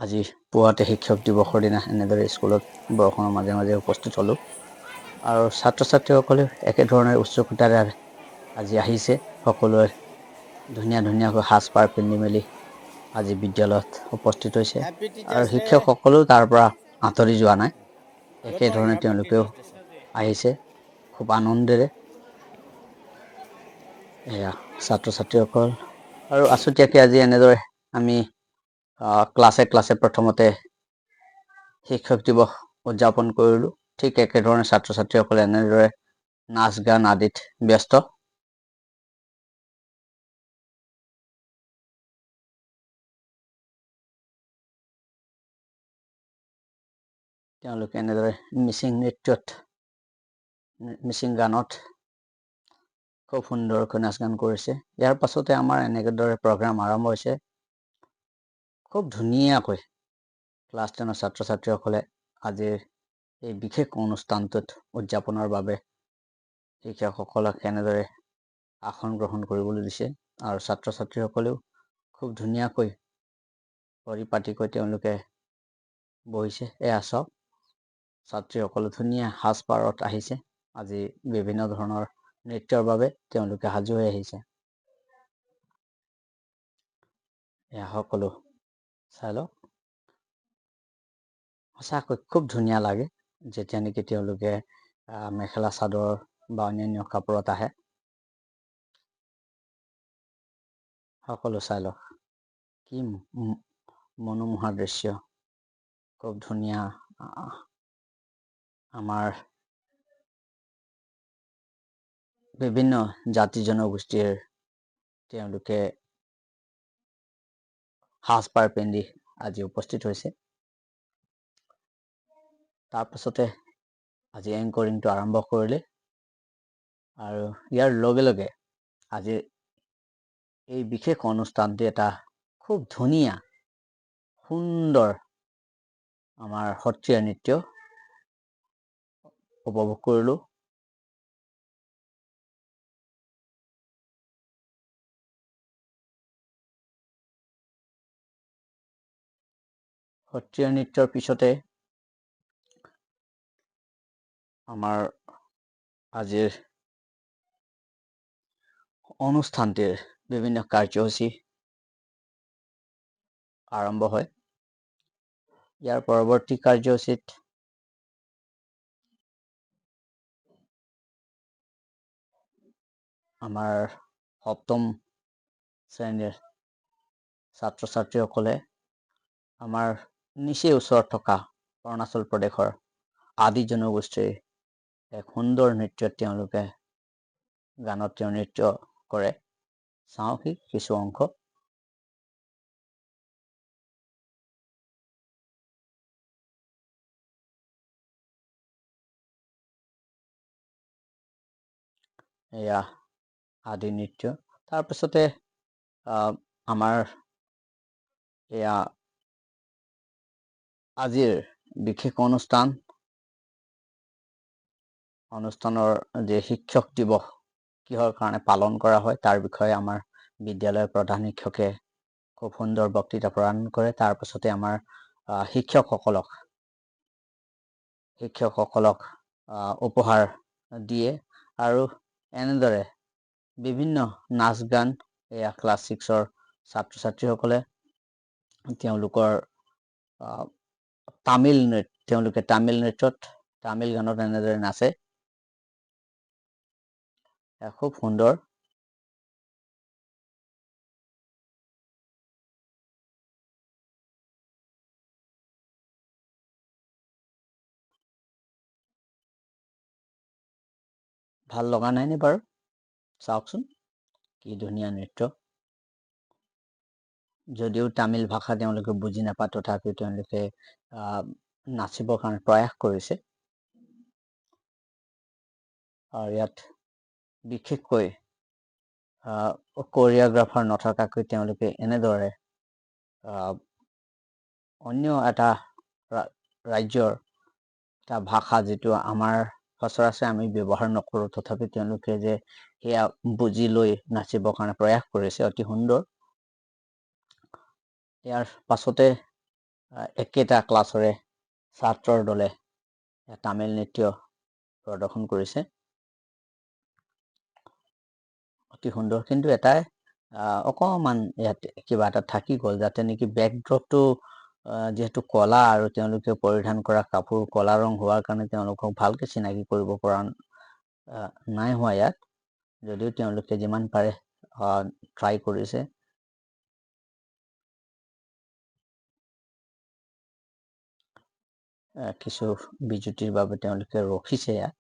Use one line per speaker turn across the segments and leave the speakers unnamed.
আজি পুৱাতে শিক্ষক দিৱসৰ দিনা এনেদৰে স্কুলত বৰষুণৰ মাজে মাজে উপস্থিত হ'লোঁ আৰু ছাত্ৰ ছাত্ৰীসকলেও একেধৰণে উৎসুকতাৰে আজি আহিছে। সকলোৱে ধুনীয়া ধুনীয়াকৈ সাজ-পাৰ পিন্ধি মেলি আজি বিদ্যালয়ত উপস্থিত হৈছে
হ্যাপি
আৰু
টিচাৰ্ছ ডে।
শিক্ষকসকলেও তাৰ পৰা আঁতৰি যোৱা নাই।
গুড মৰ্নিং,
একেধৰণে
হ্যাপি
তেওঁলোকেও
টিচাৰ্ছ ডে।
আহিছে খুব আনন্দেৰে। এয়া ছাত্ৰ ছাত্ৰীসকল আৰু আছুতীয়াকৈ আজি এনেদৰে আমি ক্লাছে প্ৰথমতে শিক্ষক দিৱস উদযাপন কৰিলোঁ। ঠিক একেধৰণে ছাত্ৰ ছাত্ৰীসকলে এনেদৰে নাচ গান আদিত ব্যস্ত। তেওঁলোকে এনেদৰে মিচিং গানত খুব সুন্দৰকৈ নাচ গান কৰিছে। ইয়াৰ পাছতে আমাৰ এনেদৰে প্ৰগ্ৰাম আৰম্ভ হৈছে। খুব ধুনীয়াকৈ ক্লাছ 10ৰ ছাত্ৰ ছাত্ৰীসকলে আজিৰ এই বিশেষ অনুষ্ঠানটোত উদযাপনৰ বাবে শিক্ষকসকলক এনেদৰে আসন গ্ৰহণ কৰিবলৈ দিছে আৰু ছাত্ৰ ছাত্ৰীসকলেও খুব ধুনীয়াকৈ পৰিপাটিকৈ তেওঁলোকে বহিছে। এয়া চাওক, ছাত্ৰীসকলে ধুনীয়া সাজ-পাৰত আহিছে। আজি বিভিন্ন ধৰণৰ নৃত্যৰ বাবে তেওঁলোকে সাজু হৈ আহিছে। এয়া সকলো চাই লওক, সঁচাকৈ খুব ধুনীয়া লাগে যেতিয়া নেকি তেওঁলোকে মেখেলা চাদৰ বা অন্যান্য কাপোৰত আহে। সকলো চাই লওক, কি মনোমোহা দৃশ্য, খুব ধুনীয়া। আমাৰ বিভিন্ন জাতি জনগোষ্ঠীৰ তেওঁলোকে সাজ-পাৰ পিন্ধি আজি উপস্থিত হৈছে। তাৰপাছতে আজি এংকৰিংটো আৰম্ভ কৰিলে আৰু ইয়াৰ লগে লগে আজি এই বিশেষ অনুষ্ঠানটি এটা খুব ধুনীয়া সুন্দৰ আমাৰ সত্ৰীয়া নৃত্য উপভোগ কৰিলোঁ। সত্ৰীয়া নৃত্যৰ পিছতে আমাৰ আজিৰ অনুষ্ঠানটিৰ বিভিন্ন কাৰ্যসূচী আৰম্ভ হয়। ইয়াৰ পৰৱৰ্তী কাৰ্যসূচীত আমাৰ সপ্তম শ্ৰেণীৰ ছাত্ৰ ছাত্ৰীসকলে আমাৰ নিচেই ওচৰত থকা অৰুণাচল প্ৰদেশৰ আদি জনগোষ্ঠীৰ এক সুন্দৰ নৃত্যত তেওঁলোকে গানত নৃত্য কৰে। চাওঁ কিছু অংশ। এয়া আদি নৃত্য। তাৰপিছতে আমাৰ এয়া আজিৰ বিশেষ অনুষ্ঠানৰ যে শিক্ষক দিৱস কিহৰ কাৰণে পালন কৰা হয় তাৰ বিষয়ে আমাৰ বিদ্যালয়ৰ প্ৰধান শিক্ষকে খুব সুন্দৰ বক্তৃতা প্ৰদান কৰে। তাৰপাছতে আমাৰ শিক্ষকসকলক উপহাৰ দিয়ে আৰু এনেদৰে বিভিন্ন নাচ গান, এয়া ক্লাছ 6ৰ ছাত্ৰ ছাত্ৰীসকলে তেওঁলোকৰ তেওঁলোকে তামিল নৃত্যত তামিল গানত এনেদৰে নাচে। খুব সুন্দৰ। ভাল লগা নাইনে বাৰু? চাওকচোন কি ধুনীয়া নৃত্য। যদিও তামিল ভাষা তেওঁলোকে বুজি নাপায়, তথাপিও তেওঁলোকে নাচিবৰ কাৰণে প্ৰয়াস কৰিছে। আৰু ইয়াত বিশেষকৈ কোৰিঅগ্ৰাফাৰ নথকাকৈ তেওঁলোকে এনেদৰে অন্য এটা ৰাজ্যৰ এটা ভাষা, যিটো আমাৰ সচৰাচৰ আমি ব্যৱহাৰ নকৰোঁ, তথাপি তেওঁলোকে যে সেয়া বুজি লৈ নাচিবৰ কাৰণে প্ৰয়াস কৰিছে, অতি সুন্দৰ। ইয়াৰ পাছতে একেটা ক্লাছৰে ছাত্ৰৰ দলে তামিল নৃত্য প্ৰদৰ্শন কৰিছে অতি সুন্দৰ কিন্তু এটাই অকমান ইয়াত কিবা এটা থাকি গ'ল যাতে নেকি বেকড্ৰপটো যেহেতু কলা আৰু তেওঁলোকে পৰিধান কৰা কাপোৰ কলা ৰং হোৱাৰ কাৰণে তেওঁলোকক ভালকে চিনাকি কৰিব পৰা নাই হোৱা ইয়াত যদিও তেওঁলোকে যিমান পাৰে ট্ৰাই কৰিছে কিছু বিজুতিৰ বাবে তেওঁলোকে ৰখিছে ইয়াত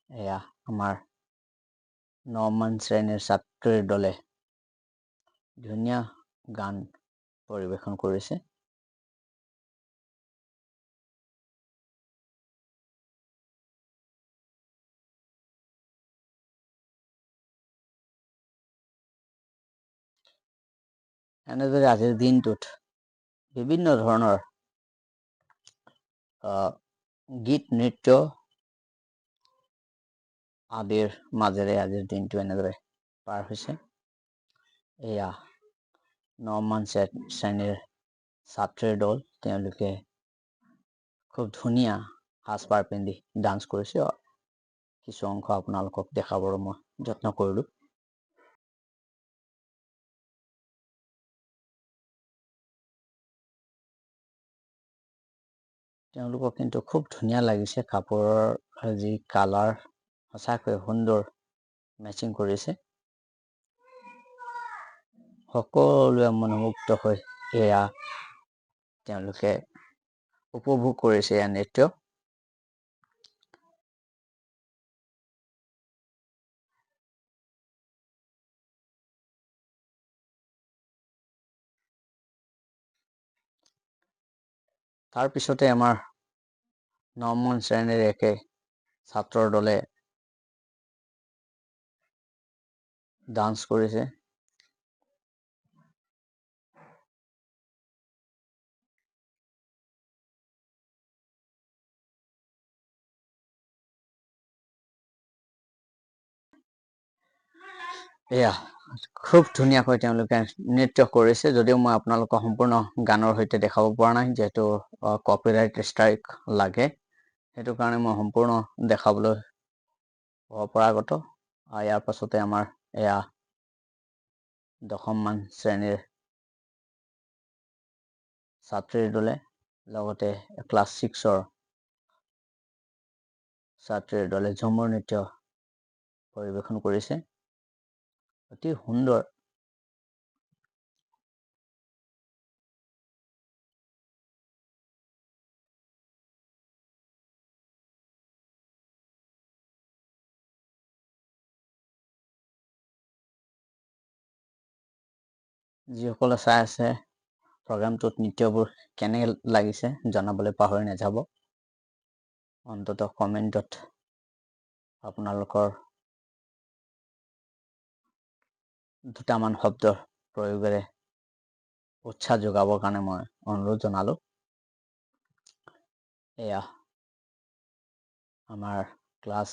এয়া আমাৰ 9মান শ্ৰেণীৰ ছাত্ৰীৰ দলে ধুনীয়া গান পৰিৱেশন কৰিছে এনেদৰে আজিৰ দিনটোত বিভিন্ন ধৰণৰ গীত নৃত্য আদিৰ মাজেৰে আজিৰ দিনটো এনেদৰে পাৰ হৈছে এয়া 9মান শ্ৰেণীৰ ছাত্ৰীৰ দল তেওঁলোকে খুব ধুনীয়া সাজপাৰ পিন্ধি ডান্স কৰিছে কিছু অংশ আপোনালোকক দেখাবৰ মই যত্ন কৰিলো তেওঁলোকক কিন্তু খুব ধুনীয়া লাগিছে কাপোৰৰ যি কালাৰ সঁচাকৈ সুন্দৰ মেচিং কৰিছে সকলোৱে মনোমুগ্ধ হৈ এয়া তেওঁলোকে উপভোগ কৰিছে এয়া নৃত্য তাৰ পিছতে আমাৰ 9মান শ্ৰেণীৰ একে ছাত্ৰৰ দলে ডান্স কৰিছে এয়া খুব ধুনীয়াকৈ তেওঁলোকে নৃত্য কৰিছে যদিও মই আপোনালোকক সম্পূৰ্ণ গানৰ সৈতে দেখাব পৰা নাই যিহেতু কপিৰাইট ষ্ট্ৰাইক লাগে সেইটো কাৰণে মই সম্পূৰ্ণ দেখাবলৈ অপৰাগত ইয়াৰ পাছতে আমাৰ এয়া 10মান শ্ৰেণীৰ ছাত্ৰীৰ দলে লগতে ক্লাছ 6ৰ ছাত্ৰীৰ দলে ঝুমুৰ নৃত্য পৰিৱেশন কৰিছে অতি সুন্দৰ যিসকলে চাই আছে প্ৰগ্ৰামটোত নৃত্যবোৰ কেনে লাগিছে জনাবলৈ পাহৰি নাযাব অন্ততঃ কমেণ্টত আপোনালোকৰ দুটামান শব্দৰ প্ৰয়োগেৰে উৎসাহ যোগাবৰ কাৰণে মই অনুৰোধ জনালো এয়া আমাৰ ক্লাছ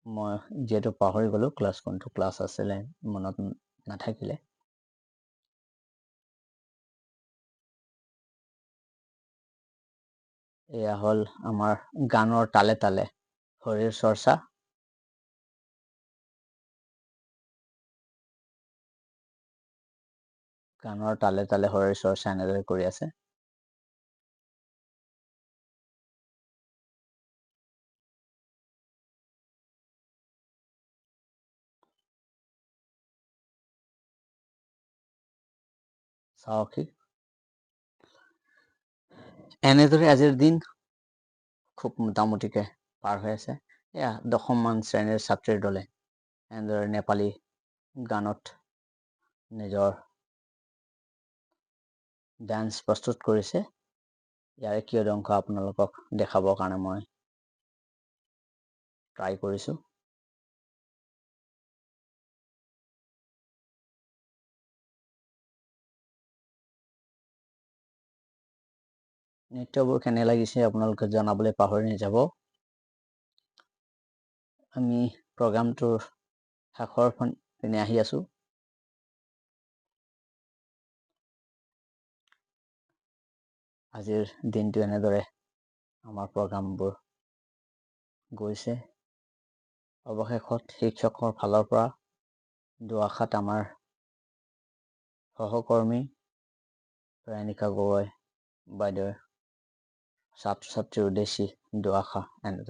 মই যিহেতু পাহৰি গলো ক্লাছ কোনটো ক্লাছ আছিলে মনত নাথাকিলে এয়া হ'ল আমাৰ গানৰ তালে তালে শৰীৰ চৰ্চা গানৰ তালে তালে শৰীৰ চৰ্চা এনেদৰে কৰি আছে সাহসী এনেদৰে আজিৰ দিন খুব মোটামুটিকে পাৰ হৈ আছে এয়া 10মান শ্ৰেণীৰ ছাত্ৰীৰ দলে এনেদৰে নেপালী গানত নিজৰ ডান্স প্ৰস্তুত কৰিছে ইয়াৰে কিয় অংশ আপোনালোকক দেখাবৰ কাৰণে মই ট্ৰাই কৰিছো নৃত্যবোৰ কেনে লাগিছে আপোনালোকে জনাবলৈ পাহৰি নাযাব। আমি প্ৰগ্ৰামটোৰ শেষৰ পিনে আহি আছোঁ। আজিৰ দিনটো এনেদৰে আমাৰ প্ৰগ্ৰামবোৰ গৈছে। অৱশেষত শিক্ষকৰ ফালৰ পৰা দুআষাৰ আমাৰ সহকৰ্মী প্ৰেৰণিকা গগৈ বাইদেউৰ ছাত্ৰ ছাত্ৰীৰ উদ্দেশ্যি দুআষাৰ এনেদৰে